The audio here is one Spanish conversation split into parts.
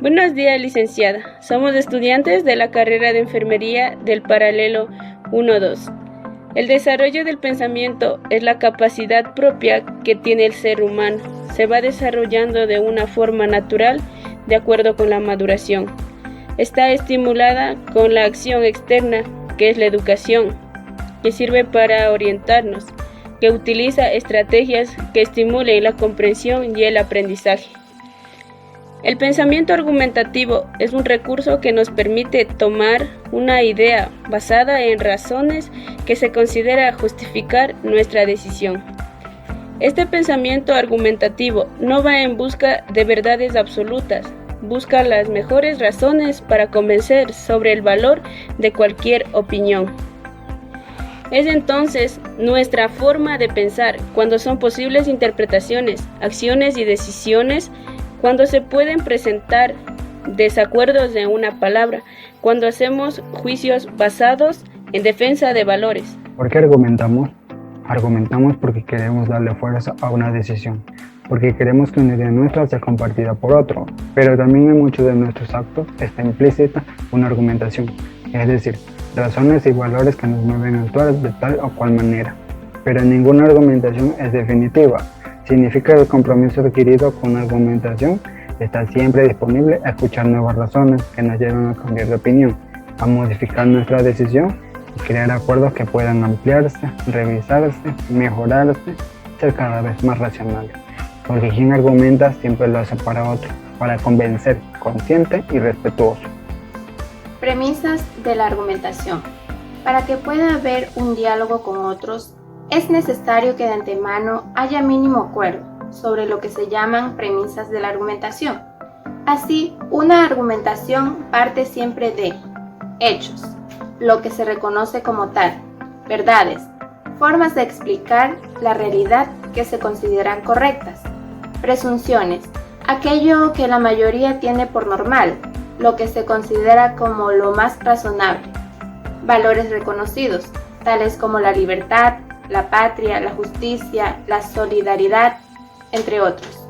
Buenos días, licenciada. Somos estudiantes de la carrera de enfermería del paralelo 1-2. El desarrollo del pensamiento es la capacidad propia que tiene el ser humano. Se va desarrollando de una forma natural de acuerdo con la maduración. Está estimulada con la acción externa, que es la educación, que sirve para orientarnos, que utiliza estrategias que estimulen la comprensión y el aprendizaje. El pensamiento argumentativo es un recurso que nos permite tomar una idea basada en razones que se considera justificar nuestra decisión. Este pensamiento argumentativo no va en busca de verdades absolutas, busca las mejores razones para convencer sobre el valor de cualquier opinión. Es entonces nuestra forma de pensar cuando son posibles interpretaciones, acciones y decisiones, cuando se pueden presentar desacuerdos de una palabra, cuando hacemos juicios basados en defensa de valores. ¿Por qué argumentamos? Argumentamos porque queremos darle fuerza a una decisión, porque queremos que una idea nuestra sea compartida por otro, pero también en muchos de nuestros actos está implícita una argumentación, es decir, razones y valores que nos mueven a actuar de tal o cual manera, pero ninguna argumentación es definitiva. Significa que el compromiso adquirido con una argumentación está siempre disponible a escuchar nuevas razones que nos llevan a cambiar de opinión, a modificar nuestra decisión y crear acuerdos que puedan ampliarse, revisarse, mejorarse, ser cada vez más racionales. Porque quien argumenta siempre lo hace para otro, para convencer, consciente y respetuoso. Premisas de la argumentación. Para que pueda haber un diálogo con otros, es necesario que de antemano haya mínimo acuerdo sobre lo que se llaman premisas de la argumentación. Así, una argumentación parte siempre de hechos, lo que se reconoce como tal, verdades, formas de explicar la realidad que se consideran correctas, presunciones, aquello que la mayoría tiene por normal, lo que se considera como lo más razonable, valores reconocidos, tales como la libertad, la patria, la justicia, la solidaridad, entre otros.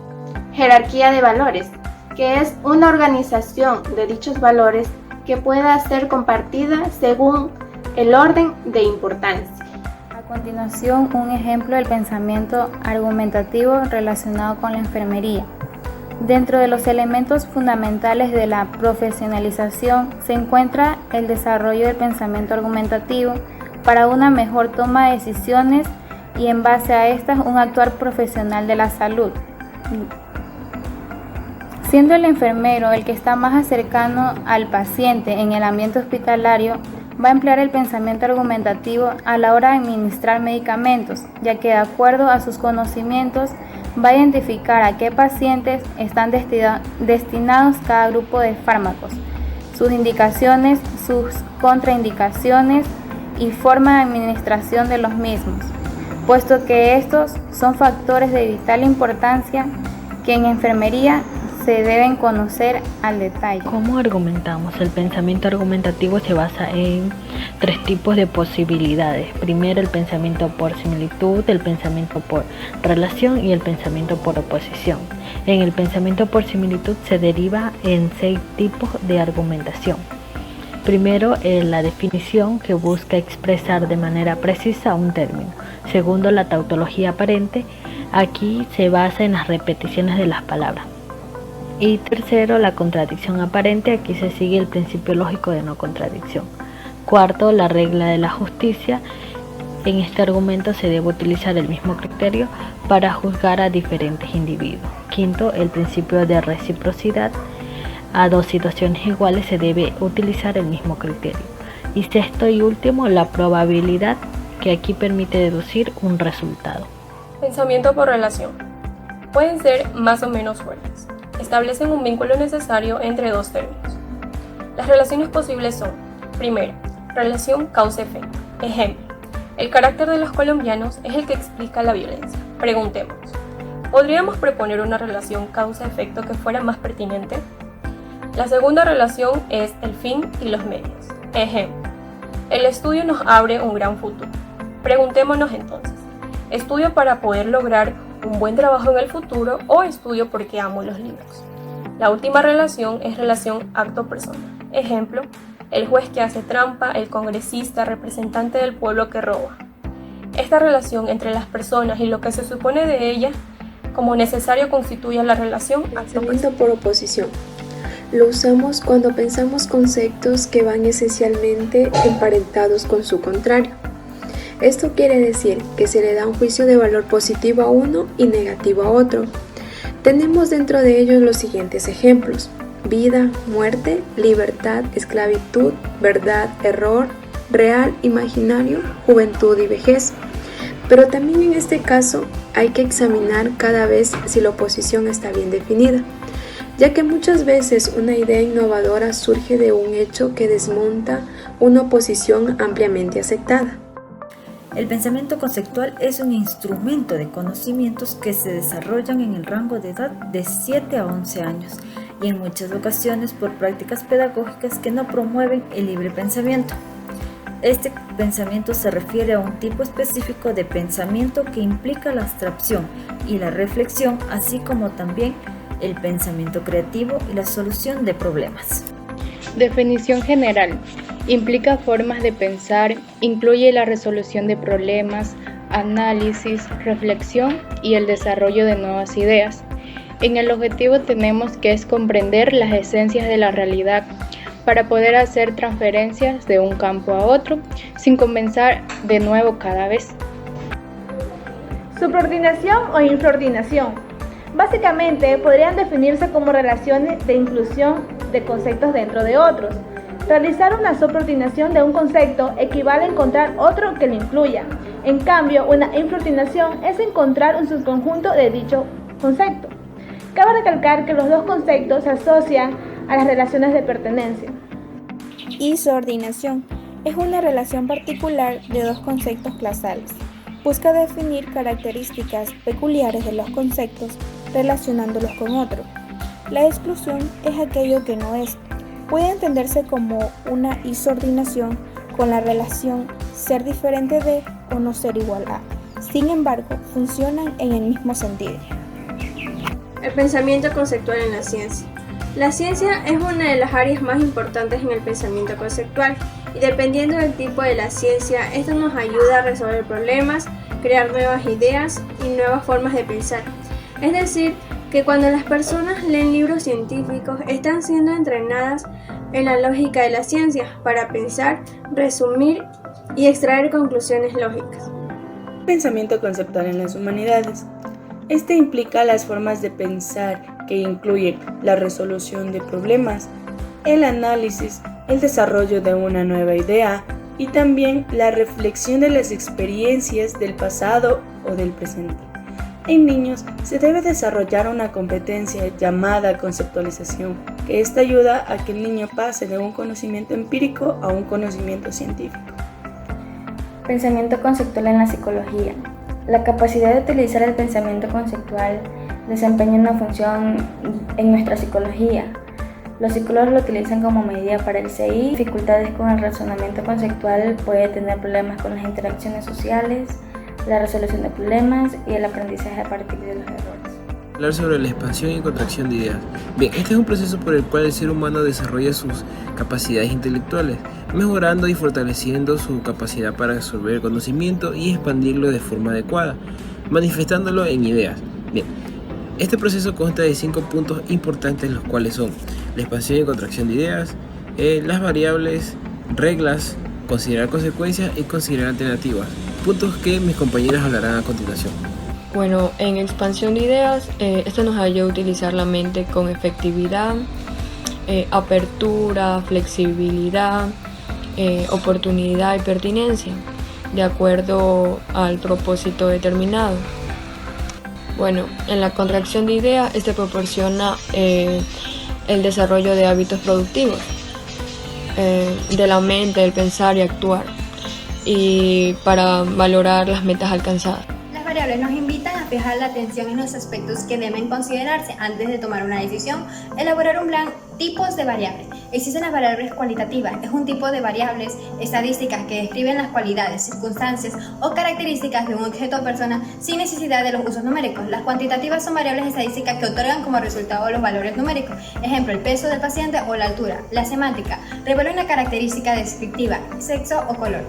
Jerarquía de valores, que es una organización de dichos valores que pueda ser compartida según el orden de importancia. A continuación, un ejemplo del pensamiento argumentativo relacionado con la enfermería. Dentro de los elementos fundamentales de la profesionalización se encuentra el desarrollo del pensamiento argumentativo para una mejor toma de decisiones y en base a estas un actuar profesional de la salud. Siendo el enfermero el que está más cercano al paciente en el ambiente hospitalario, va a emplear el pensamiento argumentativo a la hora de administrar medicamentos, ya que de acuerdo a sus conocimientos va a identificar a qué pacientes están destinados cada grupo de fármacos, sus indicaciones, sus contraindicaciones y forma de administración de los mismos, puesto que estos son factores de vital importancia que en enfermería se deben conocer al detalle. ¿Cómo argumentamos? El pensamiento argumentativo se basa en 3 tipos de posibilidades. Primero, el pensamiento por similitud, el pensamiento por relación y el pensamiento por oposición. En el pensamiento por similitud se deriva en 6 tipos de argumentación. Primero, la definición, que busca expresar de manera precisa un término. Segundo, la tautología aparente. Aquí se basa en las repeticiones de las palabras. Y tercero, la contradicción aparente. Aquí se sigue el principio lógico de no contradicción. Cuarto, la regla de la justicia. En este argumento se debe utilizar el mismo criterio para juzgar a diferentes individuos. Quinto, el principio de reciprocidad. A 2 situaciones iguales se debe utilizar el mismo criterio. Y sexto y último, la probabilidad, que aquí permite deducir un resultado. Pensamiento por relación. Pueden ser más o menos fuertes. Establecen un vínculo necesario entre 2 términos. Las relaciones posibles son: primero, relación causa-efecto. Ejemplo, el carácter de los colombianos es el que explica la violencia. Preguntémonos, ¿podríamos proponer una relación causa-efecto que fuera más pertinente? La segunda relación es el fin y los medios. Ejemplo, el estudio nos abre un gran futuro. Preguntémonos entonces, ¿estudio para poder lograr un buen trabajo en el futuro o estudio porque amo los libros? La última relación es relación acto-persona. Ejemplo, el juez que hace trampa, el congresista, representante del pueblo que roba. Esta relación entre las personas y lo que se supone de ellas como necesario constituye la relación Pensamiento por oposición. Lo usamos cuando pensamos conceptos que van esencialmente emparentados con su contrario. Esto quiere decir que se le da un juicio de valor positivo a uno y negativo a otro. Tenemos dentro de ellos los siguientes ejemplos: vida, muerte, libertad, esclavitud, verdad, error, real, imaginario, juventud y vejez. Pero también en este caso hay que examinar cada vez si la oposición está bien definida, ya que muchas veces una idea innovadora surge de un hecho que desmonta una oposición ampliamente aceptada. El pensamiento conceptual es un instrumento de conocimientos que se desarrollan en el rango de edad de 7 a 11 años y en muchas ocasiones por prácticas pedagógicas que no promueven el libre pensamiento. Este pensamiento se refiere a un tipo específico de pensamiento que implica la abstracción y la reflexión, así como también el pensamiento creativo y la solución de problemas. Definición general. Implica formas de pensar, incluye la resolución de problemas, análisis, reflexión y el desarrollo de nuevas ideas. En el objetivo tenemos que es comprender las esencias de la realidad para poder hacer transferencias de un campo a otro sin comenzar de nuevo cada vez. Subordinación o infraordinación. Básicamente podrían definirse como relaciones de inclusión de conceptos dentro de otros. Realizar una subordinación de un concepto equivale a encontrar otro que lo incluya. En cambio, una infraordinación es encontrar un subconjunto de dicho concepto. Cabe recalcar que los dos conceptos se asocian a las relaciones de pertenencia. Isubordinación es una relación particular de dos conceptos clasales. Busca definir características peculiares de los conceptos relacionándolos con otros. La exclusión es aquello que no es. Puede entenderse como una isubordinación con la relación ser diferente de o no ser igual a. Sin embargo, funcionan en el mismo sentido. El pensamiento conceptual en la ciencia. La ciencia es una de las áreas más importantes en el pensamiento conceptual y dependiendo del tipo de la ciencia, esto nos ayuda a resolver problemas, crear nuevas ideas y nuevas formas de pensar. Es decir, que cuando las personas leen libros científicos están siendo entrenadas en la lógica de la ciencia para pensar, resumir y extraer conclusiones lógicas. Pensamiento conceptual en las humanidades. Este implica las formas de pensar que incluyen la resolución de problemas, el análisis, el desarrollo de una nueva idea y también la reflexión de las experiencias del pasado o del presente. En niños se debe desarrollar una competencia llamada conceptualización, que esta ayuda a que el niño pase de un conocimiento empírico a un conocimiento científico. Pensamiento conceptual en la psicología. La capacidad de utilizar el pensamiento conceptual desempeña una función en nuestra psicología. Los psicólogos lo utilizan como medida para el CI. Dificultades con el razonamiento conceptual, puede tener problemas con las interacciones sociales, la resolución de problemas y el aprendizaje a partir de los errores. Hablar sobre la expansión y contracción de ideas. Bien, este es un proceso por el cual el ser humano desarrolla sus capacidades intelectuales, mejorando y fortaleciendo su capacidad para absorber el conocimiento y expandirlo de forma adecuada, manifestándolo en ideas. Bien, este proceso consta de 5 puntos importantes, los cuales son la expansión y contracción de ideas, las variables, reglas, considerar consecuencias y considerar alternativas, puntos que mis compañeras hablarán a continuación. Bueno, en expansión de ideas, esto nos ayuda a utilizar la mente con efectividad, apertura, flexibilidad, oportunidad y pertinencia, de acuerdo al propósito determinado. Bueno, en la contracción de ideas, este proporciona el desarrollo de hábitos productivos, de la mente, el pensar y actuar, y para valorar las metas alcanzadas. Las variables nos invitan a fijar la atención en los aspectos que deben considerarse antes de tomar una decisión. Elaborar un plan. Tipos de variables. Existen las variables cualitativas. Es un tipo de variables estadísticas que describen las cualidades, circunstancias o características de un objeto o persona sin necesidad de los usos numéricos. Las cuantitativas son variables estadísticas que otorgan como resultado los valores numéricos. Ejemplo, el peso del paciente o la altura. La semántica revela una característica descriptiva, sexo o color.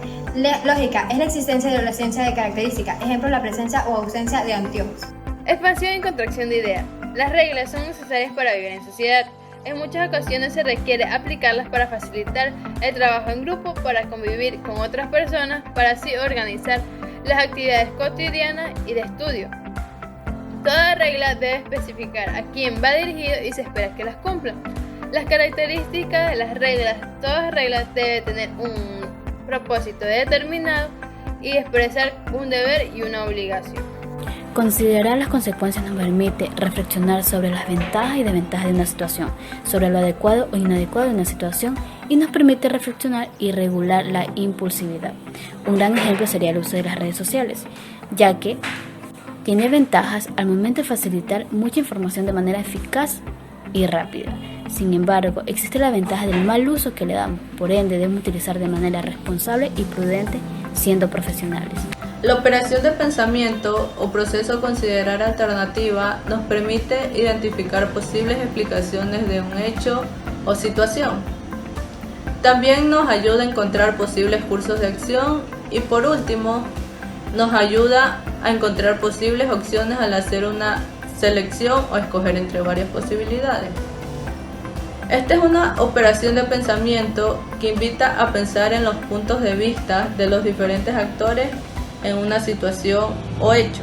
Lógica es la existencia de la ausencia de características. Ejemplo, la presencia o ausencia de anteojos. Expansión y contracción de ideas. Las reglas son necesarias para vivir en sociedad. En muchas ocasiones se requiere aplicarlas para facilitar el trabajo en grupo, para convivir con otras personas, para así organizar las actividades cotidianas y de estudio. Toda regla debe especificar a quién va dirigido y se espera que las cumpla. Las características de las reglas. Todas reglas deben tener un propósito determinado y expresar un deber y una obligación. Considerar las consecuencias nos permite reflexionar sobre las ventajas y desventajas de una situación, sobre lo adecuado o inadecuado de una situación y nos permite reflexionar y regular la impulsividad. Un gran ejemplo sería el uso de las redes sociales, ya que tiene ventajas al momento de facilitar mucha información de manera eficaz y rápida. Sin embargo, existe la ventaja del mal uso que le damos, por ende debemos utilizar de manera responsable y prudente siendo profesionales. La operación de pensamiento o proceso a considerar alternativa nos permite identificar posibles explicaciones de un hecho o situación. También nos ayuda a encontrar posibles cursos de acción y por último nos ayuda a encontrar posibles opciones al hacer una selección o escoger entre varias posibilidades. Esta es una operación de pensamiento que invita a pensar en los puntos de vista de los diferentes actores en una situación o hecho.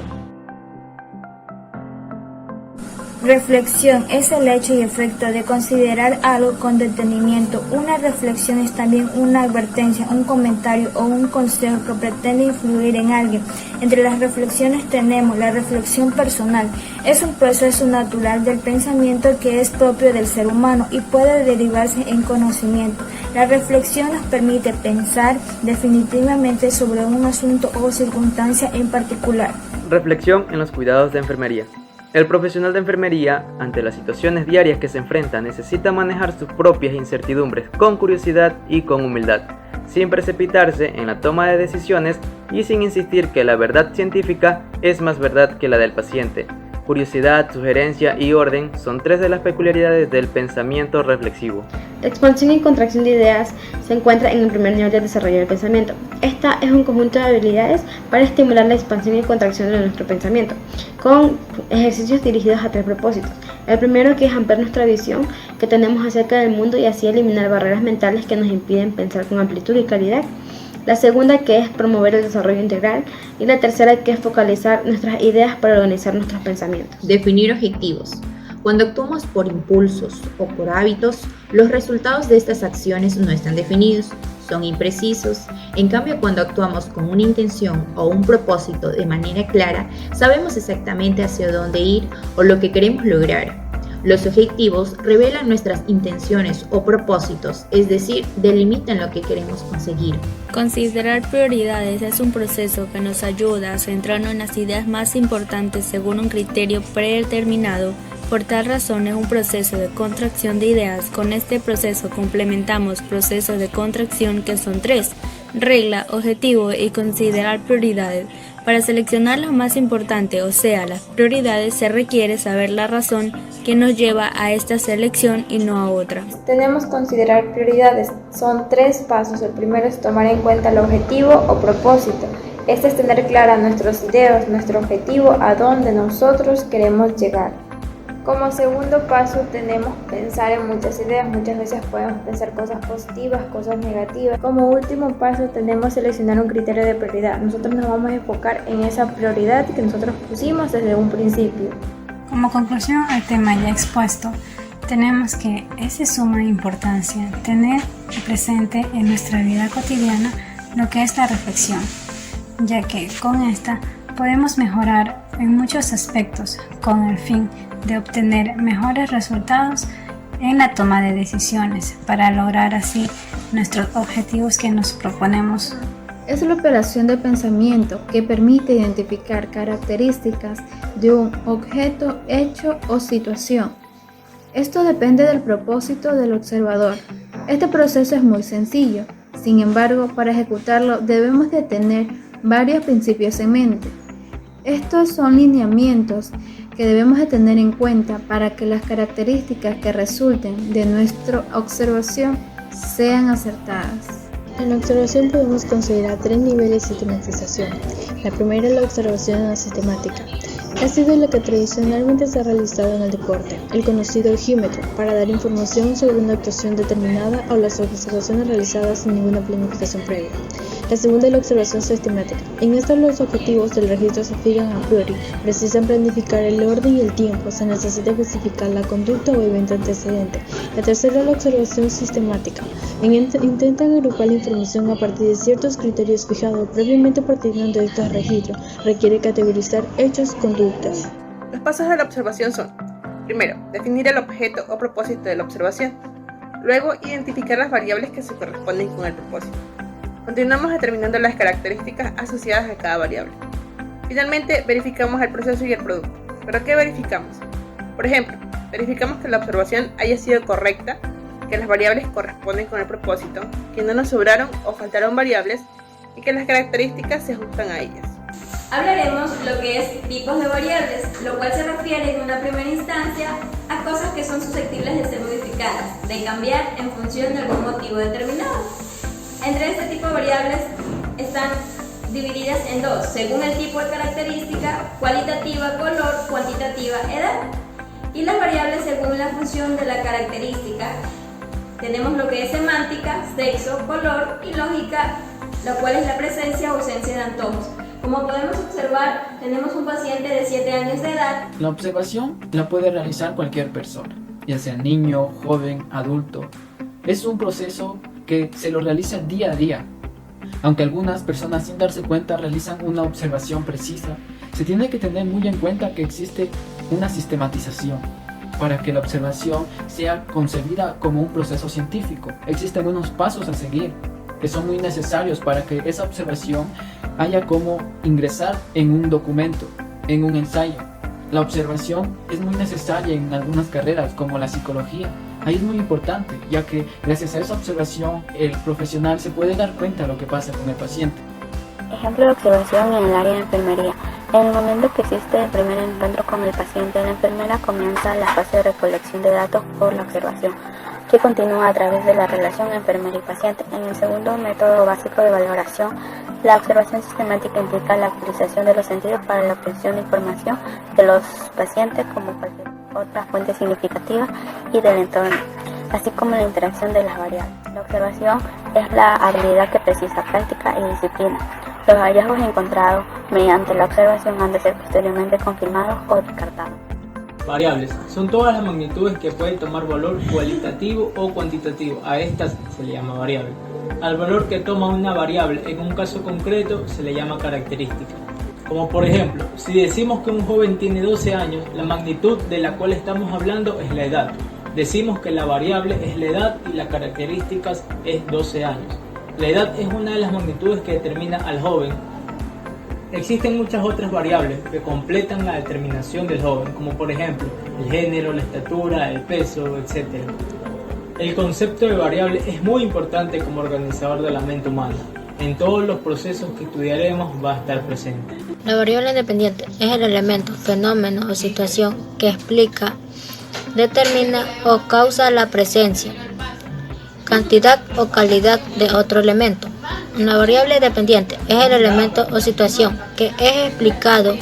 Reflexión es el hecho y efecto de considerar algo con detenimiento. Una reflexión es también una advertencia, un comentario o un consejo que pretende influir en alguien. Entre las reflexiones tenemos la reflexión personal. Es un proceso natural del pensamiento que es propio del ser humano y puede derivarse en conocimiento. La reflexión nos permite pensar definitivamente sobre un asunto o circunstancia en particular. Reflexión en los cuidados de enfermería. El profesional de enfermería, ante las situaciones diarias que se enfrenta, necesita manejar sus propias incertidumbres con curiosidad y con humildad, sin precipitarse en la toma de decisiones y sin insistir que la verdad científica es más verdad que la del paciente. Curiosidad, sugerencia y orden son tres de las peculiaridades del pensamiento reflexivo. La expansión y contracción de ideas se encuentra en el primer nivel de desarrollo del pensamiento. Esta es un conjunto de habilidades para estimular la expansión y contracción de nuestro pensamiento, con ejercicios dirigidos a tres propósitos. El primero, que es ampliar nuestra visión que tenemos acerca del mundo y así eliminar barreras mentales que nos impiden pensar con amplitud y claridad. La segunda, que es promover el desarrollo integral, y la tercera, que es focalizar nuestras ideas para organizar nuestros pensamientos. Definir objetivos. Cuando actuamos por impulsos o por hábitos, los resultados de estas acciones no están definidos, son imprecisos. En cambio, cuando actuamos con una intención o un propósito de manera clara, sabemos exactamente hacia dónde ir o lo que queremos lograr. Los objetivos revelan nuestras intenciones o propósitos, es decir, delimitan lo que queremos conseguir. Considerar prioridades es un proceso que nos ayuda a centrarnos en las ideas más importantes según un criterio predeterminado. Por tal razón es un proceso de contracción de ideas. Con este proceso complementamos procesos de contracción que son tres: regla, objetivo y considerar prioridades. Para seleccionar lo más importante, o sea, las prioridades, se requiere saber la razón que nos lleva a esta selección y no a otra. Tenemos que considerar prioridades. Son tres pasos. El primero es tomar en cuenta el objetivo o propósito. Este es tener claras nuestras ideas, nuestro objetivo, a dónde nosotros queremos llegar. Como segundo paso tenemos que pensar en muchas ideas. Muchas veces podemos pensar cosas positivas, cosas negativas. Como último paso tenemos que seleccionar un criterio de prioridad. Nosotros nos vamos a enfocar en esa prioridad que nosotros pusimos desde un principio. Como conclusión al tema ya expuesto, tenemos que es de suma importancia tener presente en nuestra vida cotidiana lo que es la reflexión, ya que con esta podemos mejorar en muchos aspectos con el fin de obtener mejores resultados en la toma de decisiones para lograr así nuestros objetivos que nos proponemos Es la operación de pensamiento que permite identificar características de un objeto, hecho o situación. Esto depende del propósito del observador. Este proceso es muy sencillo. Sin embargo, para ejecutarlo debemos de tener varios principios en mente. Estos son lineamientos que debemos de tener en cuenta para que las características que resulten de nuestra observación sean acertadas. En la observación podemos considerar 3 niveles de sistematización. La primera es la observación sistemática. Ha sido la que tradicionalmente se ha realizado en el deporte, el conocido ojímetro, para dar información sobre una actuación determinada o las observaciones realizadas sin ninguna planificación previa. La segunda es la observación sistemática. En esta los objetivos del registro se fijan a priori, precisan planificar el orden y el tiempo, se necesita especificar la conducta o evento antecedente. La tercera es la observación sistemática. Intentan agrupar la información a partir de ciertos criterios fijados previamente partiendo de estos registros. Requiere categorizar hechos, conductas. Los pasos de la observación son: primero, definir el objeto o propósito de la observación. Luego, identificar las variables que se corresponden con el propósito. Continuamos determinando las características asociadas a cada variable. Finalmente, verificamos el proceso y el producto. ¿Pero qué verificamos? Por ejemplo, verificamos que la observación haya sido correcta, que las variables corresponden con el propósito, que no nos sobraron o faltaron variables y que las características se ajustan a ellas. Hablaremos lo que es tipos de variables, lo cual se refiere en una primera instancia a cosas que son susceptibles de ser modificadas, de cambiar en función de algún motivo determinado. Entre este tipo de variables están divididas en dos, según el tipo de característica, cualitativa, color, cuantitativa, edad. Y las variables según la función de la característica. Tenemos lo que es semántica, sexo, color y lógica, lo cual es la presencia o ausencia de antojos. Como podemos observar, tenemos un paciente de 7 años de edad. La observación la puede realizar cualquier persona, ya sea niño, joven, adulto. Es un proceso que se lo realiza día a día. Aunque algunas personas sin darse cuenta realizan una observación precisa, se tiene que tener muy en cuenta que existe una sistematización para que la observación sea concebida como un proceso científico. Existen unos pasos a seguir que son muy necesarios para que esa observación haya como ingresar en un documento, en un ensayo. La observación es muy necesaria en algunas carreras como la psicología. Ahí es muy importante, ya que gracias a esa observación el profesional se puede dar cuenta de lo que pasa con el paciente. Ejemplo de observación en el área de enfermería. En el momento que existe el primer encuentro con el paciente, la enfermera comienza la fase de recolección de datos por la observación, que continúa a través de la relación enfermera y paciente. En el segundo método básico de valoración, la observación sistemática implica la utilización de los sentidos para la obtención de información de los pacientes como cualquier otra fuente significativa y del entorno, así como la interacción de las variables. La observación es la habilidad que precisa práctica y disciplina. Los hallazgos encontrados mediante la observación han de ser posteriormente confirmados o descartados. Variables son todas las magnitudes que pueden tomar valor cualitativo o cuantitativo. A estas se le llama variable. Al valor que toma una variable en un caso concreto se le llama característica. Como por ejemplo, si decimos que un joven tiene 12 años, la magnitud de la cual estamos hablando es la edad. Decimos que la variable es la edad y las características es 12 años. La edad es una de las magnitudes que determina al joven. Existen muchas otras variables que completan la determinación del joven, como por ejemplo el género, la estatura, el peso, etc. El concepto de variable es muy importante como organizador de la mente humana. En todos los procesos que estudiaremos va a estar presente. La variable independiente es el elemento, fenómeno o situación que explica, determina o causa la presencia, cantidad o calidad de otro elemento. Una variable dependiente es el elemento o situación que es explicado,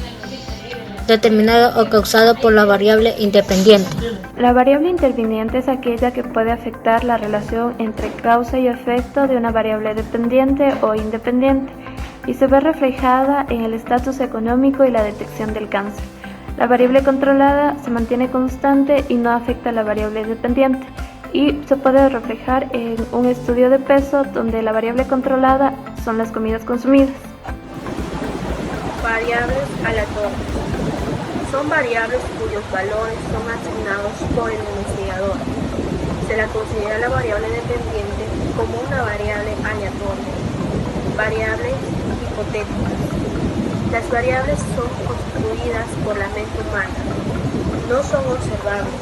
determinado o causado por la variable independiente. La variable interviniente es aquella que puede afectar la relación entre causa y efecto de una variable dependiente o independiente y se ve reflejada en el estatus económico y la detección del cáncer. La variable controlada se mantiene constante y no afecta a la variable dependiente y se puede reflejar en un estudio de peso donde la variable controlada son las comidas consumidas. Variables aleatorias. Son variables cuyos valores son asignados por el investigador. Se la considera la variable dependiente como una variable aleatoria. Variables hipotéticas. Las variables son construidas por la mente humana. No son observables,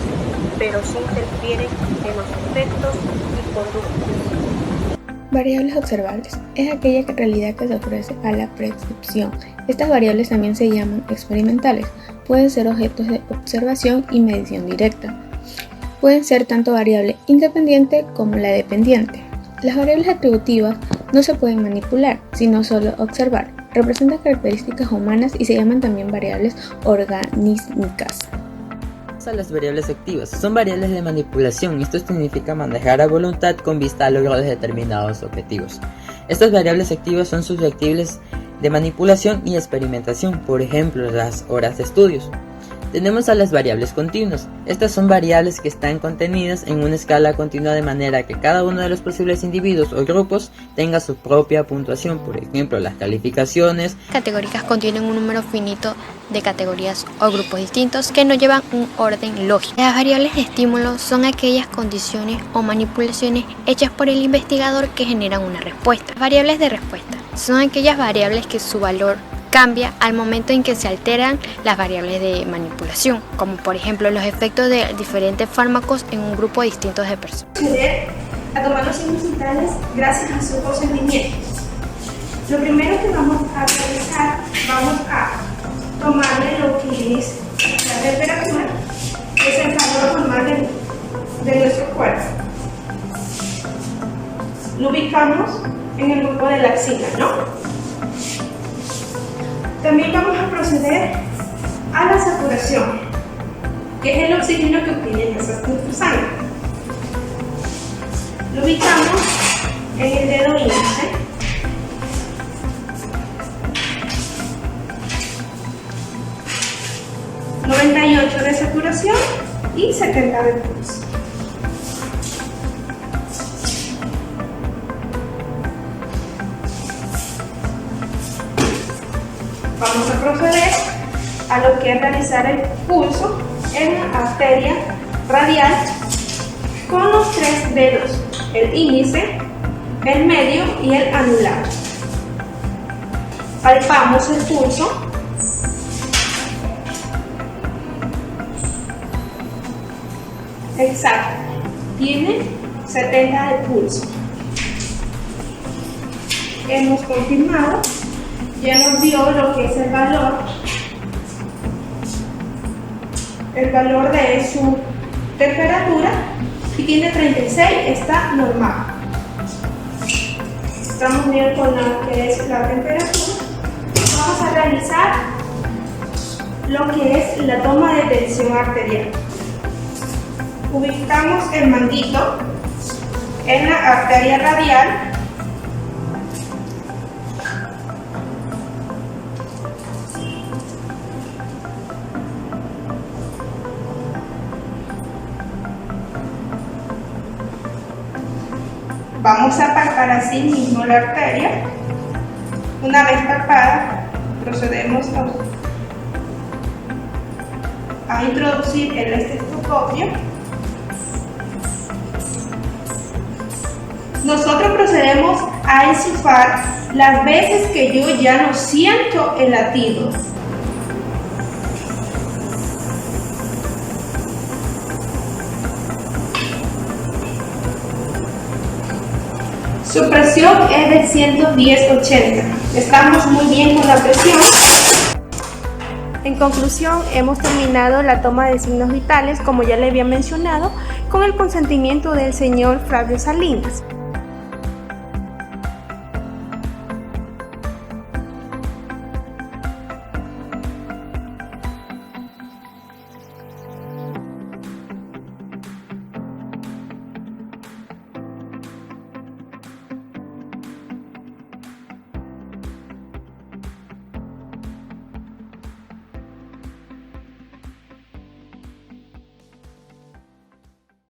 pero sí interfieren en los efectos y conductas. Variables observables es aquella realidad que se ofrece a la percepción. Estas variables también se llaman experimentales. Pueden ser objetos de observación y medición directa. Pueden ser tanto variable independiente como la dependiente. Las variables atributivas no se pueden manipular, sino solo observar. Representan características humanas y se llaman también variables organísticas. A las variables activas. Son variables de manipulación y esto significa manejar a voluntad con vista al logro de determinados objetivos. Estas variables activas son susceptibles de manipulación y experimentación, por ejemplo, las horas de estudios. Tenemos a las variables continuas. Estas son variables que están contenidas en una escala continua de manera que cada uno de los posibles individuos o grupos tenga su propia puntuación. Por ejemplo, las calificaciones categóricas contienen un número finito de categorías o grupos distintos que no llevan un orden lógico. Las variables de estímulo son aquellas condiciones o manipulaciones hechas por el investigador que generan una respuesta. Las variables de respuesta son aquellas variables que su valor cambia al momento en que se alteran las variables de manipulación, como por ejemplo los efectos de diferentes fármacos en un grupo distinto de personas. Proceder a tomar los signos vitales gracias a sus procedimientos. Lo primero que vamos a realizar, vamos a tomarle lo que es la temperatura, que es el calor normal de nuestro cuerpo. Lo ubicamos en el grupo de la axila, ¿no? También vamos a proceder a la saturación, que es el oxígeno que obtiene nuestra sangre. Lo ubicamos en el dedo índice. ...98 de saturación y 70 de pulso. Vamos a proceder a lo que es realizar el pulso en la arteria radial con los 3 dedos, el índice, el medio y el anular. Palpamos el pulso. Exacto, tiene 70 de pulso. Hemos confirmado. Ya nos dio lo que es el valor de su temperatura y tiene 36, está normal. Estamos bien con lo que es la temperatura. Vamos a realizar lo que es la toma de tensión arterial. Ubicamos el manguito en la arteria radial. Vamos a palpar así mismo la arteria. Una vez palpada, procedemos a introducir el estetoscopio. Nosotros procedemos a insuflar las veces que yo ya no siento el latido. Su presión es de 110/80. Estamos muy bien con la presión. En conclusión, hemos terminado la toma de signos vitales, como ya le había mencionado, con el consentimiento del señor Flavio Salinas.